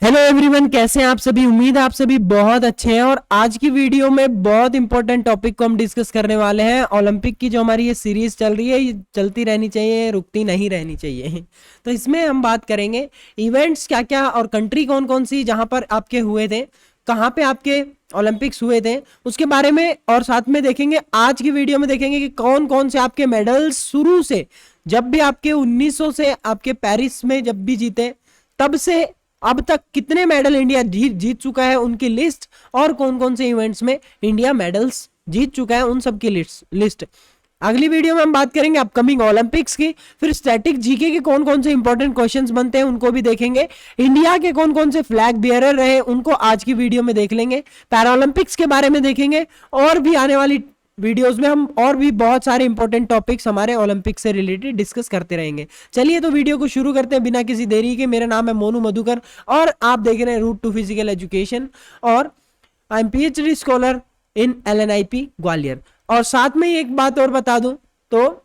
Hello everyone, कैसे हैं आप सभी। उम्मीद है आप सभी बहुत अच्छे हैं। और आज की वीडियो में बहुत इंपॉर्टेंट टॉपिक को हम डिस्कस करने वाले हैं। ओलंपिक की जो हमारी ये सीरीज चल रही है, ये चलती रहनी चाहिए, रुकती नहीं रहनी चाहिए। तो इसमें हम बात करेंगे इवेंट्स क्या क्या और कंट्री कौन कौन सी जहां पर आपके हुए थे, कहाँ पे आपके ओलंपिक्स हुए थे, उसके बारे में। और साथ में देखेंगे, आज की वीडियो में देखेंगे कि कौन कौन से आपके मेडल्स शुरू से, जब भी आपके 1900 से आपके पेरिस में जब भी जीते तब से अब तक कितने मेडल इंडिया जीत चुका है, उनकी लिस्ट, और कौन कौन से इवेंट्स में इंडिया मेडल्स जीत चुका है, उन सब की लिस्ट। अगली वीडियो में हम बात करेंगे अपकमिंग ओलंपिक्स की। फिर स्टैटिक जीके के कौन कौन से इंपॉर्टेंट क्वेश्चंस बनते हैं उनको भी देखेंगे। इंडिया के कौन कौन से फ्लैग बियरर रहे उनको आज की वीडियो में देख लेंगे। पैरालंपिक्स के बारे में देखेंगे, और भी आने वाली वीडियोस में हम और भी बहुत सारे इंपॉर्टेंट टॉपिक्स हमारे ओलंपिक से रिलेटेड डिस्कस करते रहेंगे। चलिए तो वीडियो को शुरू करते हैं बिना किसी देरी के। मेरा नाम है मोनू मधुकर और आप देख रहे हैं रूट टू फिजिकल एजुकेशन, और I am PhD scholar in LNIP Gwalior. और साथ में एक बात और बता दूं, तो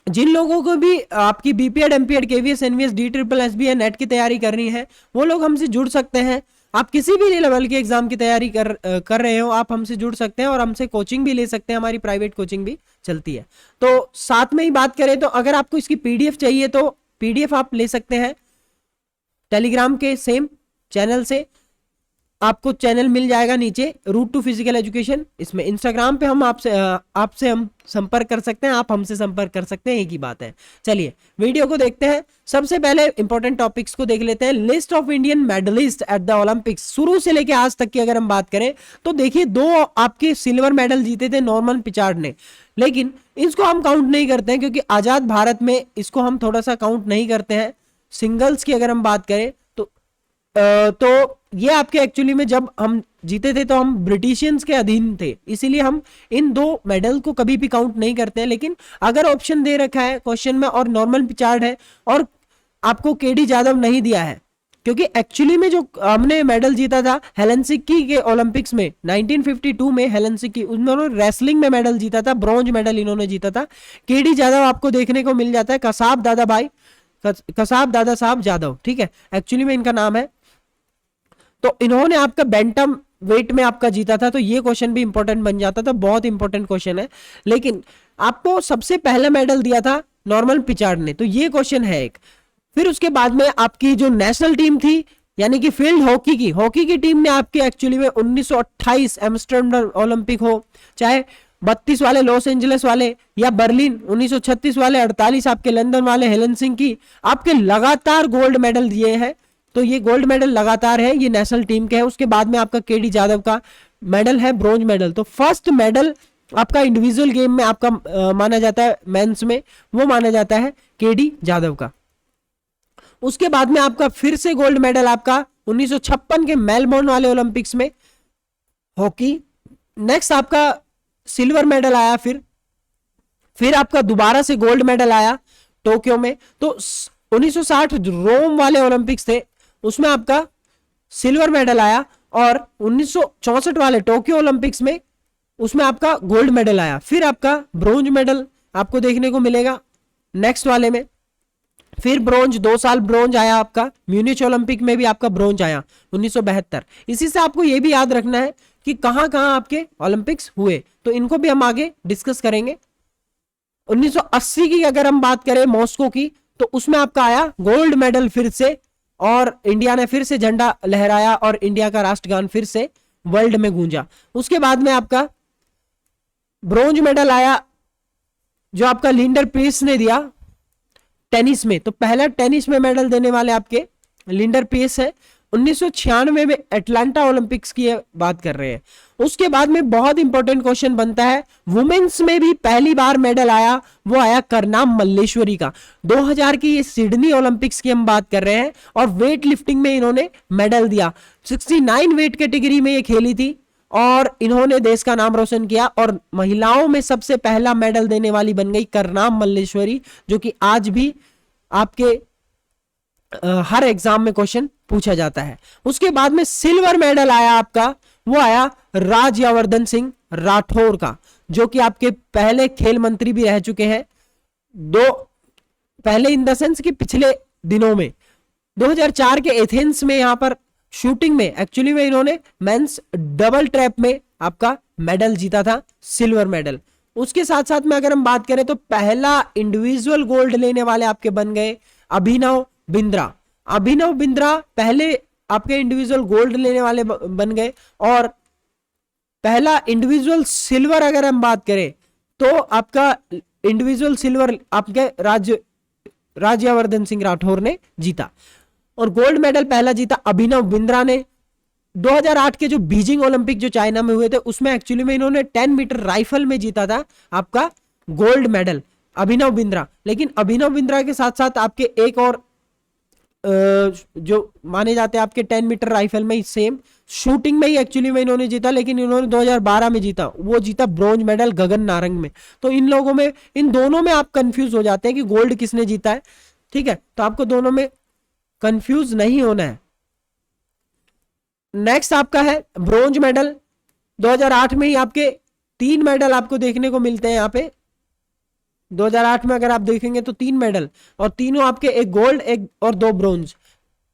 जिन लोगों को भी आपकी BPEd, MPEd, KVS, NVS, D triple SB या नेट की तैयारी करनी है, वो लोग हमसे जुड़ सकते हैं। आप किसी भी लेवल के एग्जाम की तैयारी कर रहे हो, आप हमसे जुड़ सकते हैं और हमसे कोचिंग भी ले सकते हैं। हमारी प्राइवेट कोचिंग भी चलती है। तो साथ में ही बात करें तो अगर आपको इसकी पीडीएफ चाहिए तो पीडीएफ आप ले सकते हैं टेलीग्राम के सेम चैनल से। आपको चैनल मिल जाएगा नीचे, रूट टू फिजिकल एजुकेशन। इसमें इंस्टाग्राम पे हम आपसे हम संपर्क कर सकते हैं, आप हमसे संपर्क कर सकते हैं, एक ही बात है। चलिए वीडियो को देखते हैं। सबसे पहले इंपॉर्टेंट टॉपिक्स को देख लेते हैं। List of Indian medalist at the Olympics, शुरू से लेके आज तक की अगर हम बात करें तो देखिए, 2 आपके सिल्वर मेडल जीते थे नॉर्मन पिचार्ड ने, लेकिन इसको हम काउंट नहीं करते हैं क्योंकि आजाद भारत में इसको हम थोड़ा सा काउंट नहीं करते हैं। सिंगल्स की अगर हम बात करें तो ये आपके एक्चुअली में जब हम जीते थे तो हम ब्रिटिशियंस के अधीन थे, इसीलिए हम इन 2 मेडल को कभी भी काउंट नहीं करते हैं। लेकिन अगर ऑप्शन दे रखा है क्वेश्चन में और नॉर्मन पिचार्ड है और आपको केडी जादव नहीं दिया है, क्योंकि एक्चुअली में जो हमने मेडल जीता था हेलेंसिकी के ओलंपिक्स में 1952 में, हेलेंसिकी, उन्होंने रेसलिंग में मेडल जीता था, ब्रॉन्ज मेडल इन्होंने जीता था। केडी जादव आपको देखने को मिल जाता है कसाब दादा साहब जादव, ठीक है, एक्चुअली में इनका नाम है। तो इन्होंने आपका बैंटम वेट में आपका जीता था, तो ये क्वेश्चन भी इंपॉर्टेंट बन जाता था, बहुत इंपॉर्टेंट क्वेश्चन है। लेकिन आपको सबसे पहला मेडल दिया था नॉर्मन पिचार्ड ने, तो ये क्वेश्चन है एक। फिर उसके बाद में आपकी जो नेशनल टीम थी, यानी कि फील्ड हॉकी की टीम ने आपके एक्चुअली में 1928 एम्स्टर्डम ओलंपिक हो, चाहे 32 वाले लॉस एंजलिस वाले, या बर्लिन 1936 वाले, 48 आपके लंदन वाले हेलेंसिंकी, आपके लगातार गोल्ड मेडल दिए हैं। तो ये गोल्ड मेडल लगातार है, ये नेशनल टीम के है। उसके बाद में आपका केडी जादव का मेडल है ब्रॉन्ज मेडल। तो फर्स्ट मेडल आपका इंडिविजुअल गेम में आपका माना जाता है, मेंस में वो माना जाता है केडी जादव का। उसके बाद में आपका फिर से गोल्ड मेडल आपका 1956 के मेलबोर्न वाले ओलंपिक्स में हॉकी। नेक्स्ट आपका सिल्वर मेडल आया, फिर आपका दोबारा से गोल्ड मेडल आया टोक्यो में। तो 1960 रोम वाले ओलंपिक्स थे, उसमें आपका सिल्वर मेडल आया, और 1964 वाले टोक्यो ओलंपिक्स में उसमें आपका गोल्ड मेडल आया। फिर आपका ब्रोंज मेडल आपको देखने को मिलेगा नेक्स्ट वाले में। फिर ब्रोंज, 2 साल ब्रोंज आया आपका, म्यूनिच ओलंपिक में भी आपका ब्रोंज आया 1972। इसी से आपको यह भी याद रखना है कि कहां कहां आपके ओलंपिक्स हुए, तो इनको भी हम आगे डिस्कस करेंगे। 1980 की अगर हम बात करें मॉस्को की, तो उसमें आपका आया गोल्ड मेडल फिर से, और इंडिया ने फिर से झंडा लहराया और इंडिया का राष्ट्रगान फिर से वर्ल्ड में गूंजा। उसके बाद में आपका ब्रोंज मेडल आया जो आपका लिंडर पेस ने दिया टेनिस में। तो पहला टेनिस में मेडल देने वाले आपके लिंडर पेस है। 1996 में एटलांटा ओलंपिक्स की बात कर रहे हैं। उसके बाद में बहुत इंपॉर्टेंट क्वेश्चन बनता है, वुमेन्स में भी पहली बार मेडल आया, वो आया करनाम मल्लेश्वरी का। 2000 की ये सिडनी ओलंपिक्स की हम बात कर रहे हैं, और वेट लिफ्टिंग में इन्होंने मेडल दिया। 69 वेट कैटेगरी में ये खेली थी और इन्होंने देश का नाम रोशन किया, और महिलाओं में सबसे पहला मेडल देने वाली बन गई करनाम मल्लेश्वरी, जो कि आज भी आपके हर एग्जाम में क्वेश्चन पूछा जाता है। उसके बाद में सिल्वर मेडल आया आपका, वो आया राज्यवर्धन सिंह राठौर का, जो कि आपके पहले खेल मंत्री भी रह चुके हैं। पहले इन द सेंस कि पिछले दिनों में 2004 के एथेंस में यहां पर शूटिंग में एक्चुअली में इन्होंने मेंस डबल ट्रैप में आपका मेडल जीता था, सिल्वर मेडल। उसके साथ साथ में अगर हम बात करें तो पहला इंडिविजुअल गोल्ड लेने वाले आपके बन गए अभिनव बिंद्रा। अभिनव बिंद्रा पहले आपके इंडिविजुअल गोल्ड लेने वाले बन गए। और पहला इंडिविजुअल सिल्वर अगर हम बात करें तो आपका इंडिविजुअल सिल्वर आपके राज्यवर्धन सिंह राठौर ने जीता। और गोल्ड मेडल पहला जीता अभिनव बिंद्रा ने। 2008 के जो बीजिंग ओलंपिक जो चाइना में हुए थे उसमें एक्चुअली में इन्होंने 10 मीटर राइफल में जीता था आपका गोल्ड मेडल अभिनव बिंद्रा। लेकिन अभिनव बिंद्रा के साथ साथ आपके एक और जो माने जाते हैं आपके 10 मीटर राइफल में ही सेम शूटिंग में ही एक्चुअली में इन्होंने जीता, लेकिन इन्होंने 2012 में जीता, वो जीता ब्रोंज मेडल गगन नारंग में। तो इन लोगों में, इन दोनों में आप कंफ्यूज हो जाते हैं कि गोल्ड किसने जीता है, ठीक है। तो आपको दोनों में कंफ्यूज नहीं होना है। नेक्स्ट आपका है ब्रोंज मेडल। 2008 में ही आपके 3 मेडल आपको देखने को मिलते हैं यहाँ पे। 2008 में अगर आप देखेंगे तो 3 मेडल, और तीनों आपके एक गोल्ड एक और 2 ब्रोंज।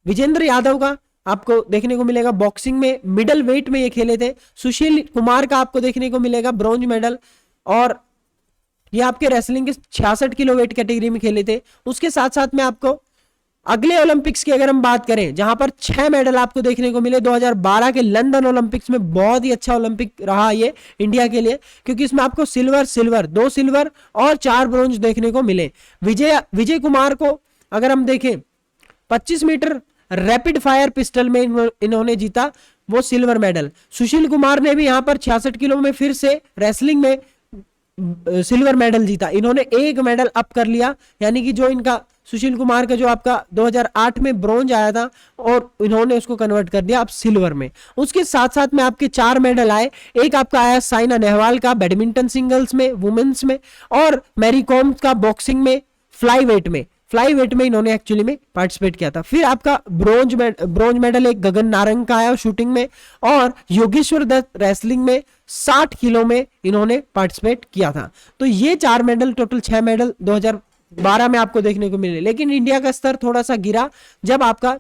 विजेंद्र यादव का आपको देखने को मिलेगा बॉक्सिंग में, मिडल वेट में ये खेले थे। सुशील कुमार का आपको देखने को मिलेगा ब्रोंज मेडल, और ये आपके रेसलिंग के 66 किलो वेट कैटेगरी में खेले थे। उसके साथ साथ में आपको अगले ओलंपिक्स की अगर हम बात करें जहां पर 6 मेडल आपको देखने को मिले, 2012 के लंदन ओलंपिक्स में बहुत ही अच्छा ओलंपिक रहा ये इंडिया के लिए, क्योंकि इसमें आपको सिल्वर 2 सिल्वर और 4 ब्रोंज देखने को मिले। विजय कुमार को अगर हम देखें 25 मीटर रैपिड फायर पिस्टल में इन्होंने जीता वो सिल्वर मेडल। सुशील कुमार ने भी यहां पर 66 किलो में फिर से रेसलिंग में सिल्वर मेडल जीता। इन्होंने एक मेडल अप कर लिया, यानी कि जो इनका सुशील कुमार का जो आपका 2008 में ब्रोंज आया था और इन्होंने उसको कन्वर्ट कर दिया अब सिल्वर में। उसके साथ साथ में आपके 4 मेडल आए। एक आपका आया साइना नेहवाल का बैडमिंटन सिंगल्स में, वुमेन्स में, और मैरी कॉम का बॉक्सिंग में, फ्लाई वेट में इन्होंने एक्चुअली में पार्टिसिपेट किया था। फिर आपका ब्रोंज मेडल एक गगन नारंग का आया शूटिंग में, और योगेश्वर दत्त रेसलिंग में 60 किलो में इन्होंने पार्टिसिपेट किया था। तो ये 4 मेडल, टोटल 6 मेडल 2012 में आपको देखने को मिले। लेकिन इंडिया का स्तर थोड़ा सा गिरा जब आपका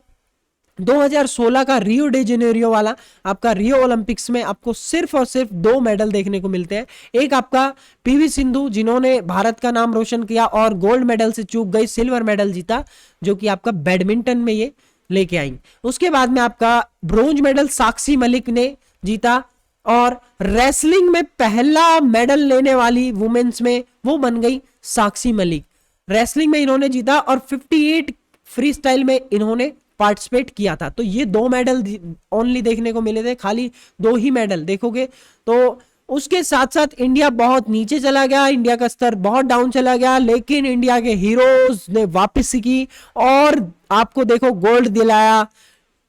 2016 का रियो डे जेनेरियो वाला आपका रियो ओलंपिक्स में आपको सिर्फ और सिर्फ 2 मेडल देखने को मिलते हैं। एक आपका पीवी सिंधु जिन्होंने भारत का नाम रोशन किया और गोल्ड मेडल से चूक गई, सिल्वर मेडल जीता, जो कि आपका बैडमिंटन में ये लेके आई। उसके बाद में आपका ब्रोंज मेडल साक्षी मलिक ने जीता, और रेसलिंग में पहला मेडल लेने वाली वुमेन्स में वो बन गई साक्षी मलिक। रेसलिंग में इन्होंने जीता और 58 फ्री स्टाइल में इन्होंने पार्टिसिपेट किया था। तो ये 2 मेडल ओनली देखने को मिले थे, खाली 2 ही मेडल देखोगे तो। उसके साथ साथ इंडिया बहुत नीचे चला गया, इंडिया का स्तर बहुत डाउन चला गया, लेकिन इंडिया के हीरोज ने वापसी की और आपको देखो गोल्ड दिलाया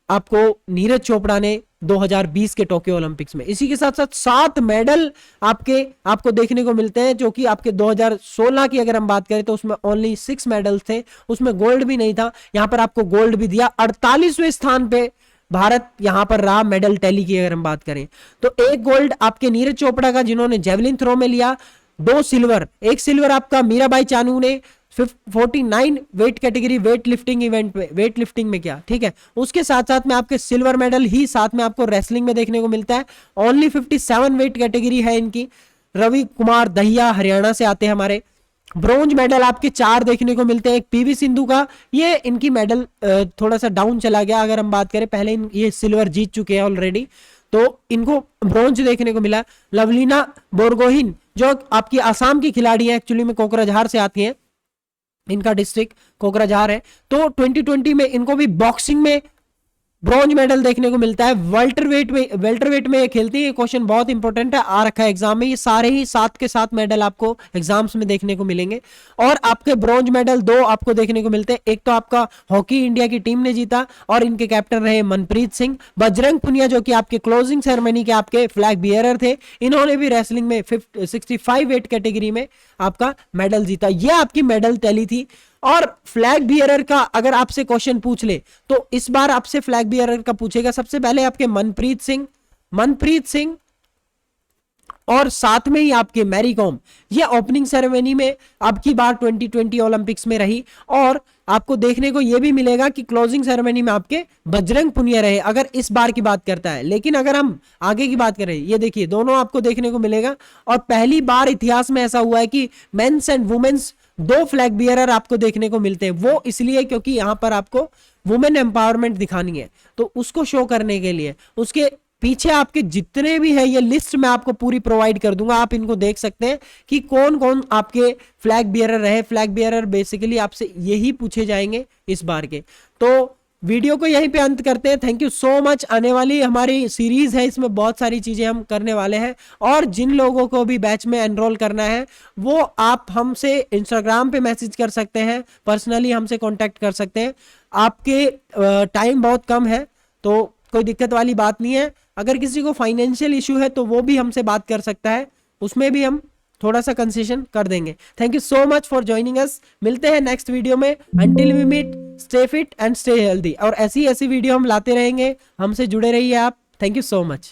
आपको नीरज चोपड़ा ने 2020 के टोक्यो ओलंपिक्स में। इसी के साथ साथ 7 मेडल आपको देखने को मिलते हैं, जो कि आपके 2016 की अगर हम बात करें तो उसमें ओनली 6 मेडल्स थे, उसमें गोल्ड भी नहीं था। यहां पर आपको गोल्ड भी दिया। 48वें स्थान पे भारत यहां पर रहा मेडल टैली की अगर हम बात करें तो। एक गोल्ड आपके नीरज चोपड़ा का जिन्होंने जेवलिन थ्रो में लिया, 2 सिल्वर, एक सिल्वर आपका मीराबाई चानू ने 49 weight category weight lifting event में, वेट लिफ्टिंग में किया, ठीक है। उसके साथ साथ में आपके सिल्वर मेडल ही साथ में आपको रेसलिंग में देखने को मिलता है। ओनली 57 वेट कैटेगरी है इनकी। रवि कुमार दहिया हरियाणा से आते हैं हमारे। ब्रोंज मेडल आपके 4 देखने को मिलते हैं। एक पीवी सिंधु का, ये इनकी मेडल थोड़ा सा डाउन चला गया अगर हम बात करें, पहले ये सिल्वर जीत चुके हैं ऑलरेडी, तो इनको ब्रोंज देखने को मिला। लवलीना बोरगोहिन जो आपकी आसाम की खिलाड़ी है, एक्चुअली में कोकराझार से आती है, इनका डिस्ट्रिक्ट कोकराझार है, तो 2020 में इनको भी बॉक्सिंग में ब्रॉन्ज मेडल देखने को मिलता है। वेल्टरवेट में ये खेलती है। ये क्वेश्चन बहुत इंपॉर्टेंट है, आ रखा है एग्जाम में। ये सारे ही 7 के 7 मेडल आपको एग्जाम्स में देखने को मिलेंगे। और आपके ब्रॉन्ज मेडल 2 आपको देखने को मिलते हैं। एक तो आपका हॉकी इंडिया की टीम ने जीता और इनके कैप्टन रहे मनप्रीत सिंह। बजरंग पुनिया जो कि आपके क्लोजिंग सेरेमनी के आपके फ्लैग बियरर थे, इन्होंने भी रेसलिंग में 65 वेट कैटेगरी में आपका मेडल जीता। यह आपकी मेडल टैली थी। और फ्लैग बियरर का अगर आपसे क्वेश्चन पूछ ले तो इस बार आपसे फ्लैग बियरर का पूछेगा सबसे पहले आपके मनप्रीत सिंह और साथ में ही आपके मैरी कॉम, ये ओपनिंग सेरेमनी में अब की बार 2020 ओलंपिक्स में रही। और आपको देखने को यह भी मिलेगा कि क्लोजिंग सेरेमनी में आपके बजरंग पुनिया रहे, अगर इस बार की बात करता है। लेकिन अगर हम आगे की बात करें, ये देखिए दोनों आपको देखने को मिलेगा। और पहली बार इतिहास में ऐसा हुआ है कि मेंस एंड वुमेन्स दो फ्लैग बियरर आपको देखने को मिलते हैं। वो इसलिए क्योंकि यहां पर आपको वुमेन एम्पावरमेंट दिखानी है, तो उसको शो करने के लिए उसके पीछे आपके जितने भी है, ये लिस्ट मैं आपको पूरी प्रोवाइड कर दूंगा, आप इनको देख सकते हैं कि कौन कौन आपके फ्लैग बियरर रहे। फ्लैग बियरर बेसिकली आपसे यही पूछे जाएंगे इस बार के। तो वीडियो को यहीं पे अंत करते हैं। Thank you so much. आने वाली हमारी सीरीज है, इसमें बहुत सारी चीजें हम करने वाले हैं। और जिन लोगों को भी बैच में एनरोल करना है वो आप हमसे इंस्टाग्राम पे मैसेज कर सकते हैं, पर्सनली हमसे कांटेक्ट कर सकते हैं। आपके टाइम बहुत कम है तो कोई दिक्कत वाली बात नहीं है। अगर किसी को फाइनेंशियल इशू है तो वो भी हमसे बात कर सकता है, उसमें भी हम थोड़ा सा कंसेशन कर देंगे। Thank you so much for joining us. मिलते हैं नेक्स्ट वीडियो में। Until we meet, stay fit and stay healthy. और ऐसी ऐसी वीडियो हम लाते रहेंगे, हमसे जुड़े रहिए आप। Thank you so much.